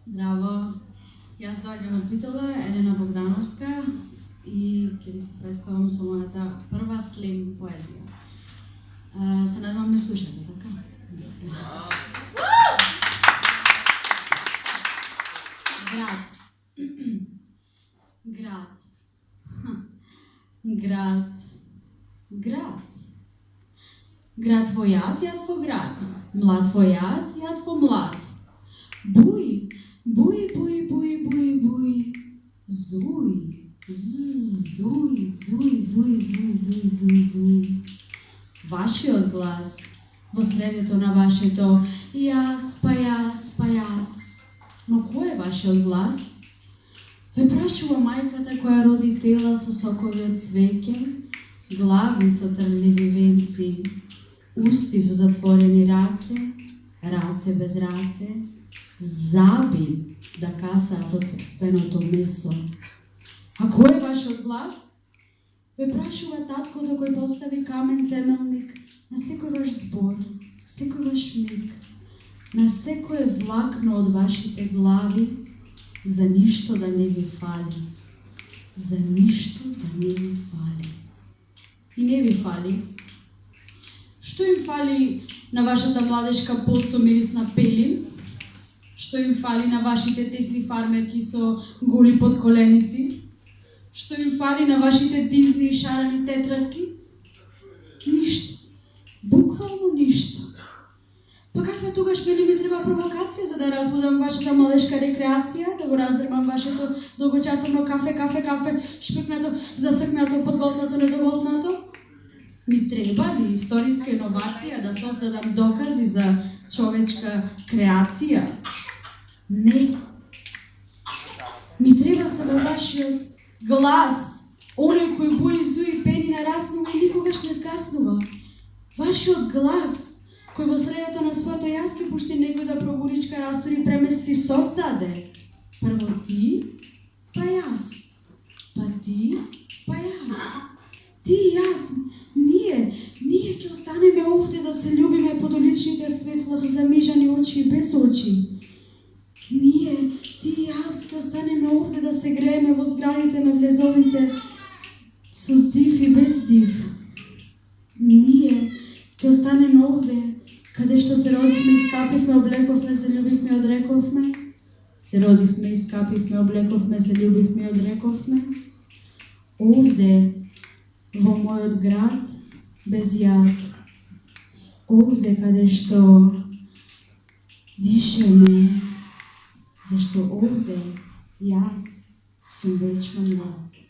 Здраво, јас доаѓам од Битола, Елена Богдановска и ќе ви се представам со мојата прва слем поезија. Се надевам ме слушате, така? Град. Град. Град. Град. Град твојат, јад во град. Млад твојат, јад во млад. Буј, буј, буј, буј, буј, буј. Зуј, зуј, зуј, зуј, зуј, зуј, зуј, зуј. Вашиот глас во средето на вашето јас, па јас, па јас. Но кој е вашиот глас? Ве прашува мајката која роди тела со сокови од цвеќе, глави со трливи венци, усти со затворени раце, раце без раце, заби да касаат од собственото месо. А кој е вашиот глас? Ве прашува таткото кој постави камен темелник на секој ваш збор, секој ваш миг, на секое влакно од вашите глави, за ништо да не ви фали. За ништо да не ви фали. И не ви фали. Што им фали на вашата младешка под со мирис на пелин? Што им фали на вашите тесни фармерки со голи подколеници? Што им фали на вашите дизни и шарени тетратки? Ништо. Буквално ништо. Па каква тогаш мене ми треба провокација за да разбудам вашата младешка рекреација, да го раздремам вашето долгочасовно кафе, шпикнато, засркнато, подголтнато, недоголтнато? Ми треба ли историска иновација да создадам докази за човечка креација? Не. Ми треба само вашиот глас, оној кој буи, зуи, пени, нараснува и никогаш не згаснува. Вашиот глас, кој во средето на своето јас ке пушти некој да пробуричка, растори, премести, создаде. Прво ти, па јас. Па ти, па јас. Ти и јас, ние ќе останеме овде да се љубиме под уличните светла со замижани очи и без очи. Ние, ти и јас ќе останеме овде да се грееме во зградите на влезовите со див и без див. Ние ќе останеме овде каде што се родивме, искапивме, облековме, се љубивме и одрековме. Се родивме, искапивме, облековме, се љубивме и одрековме. Овде, во мојот град, без јад. Овде каде што дишеме, зашто овде јас сум вечно млад.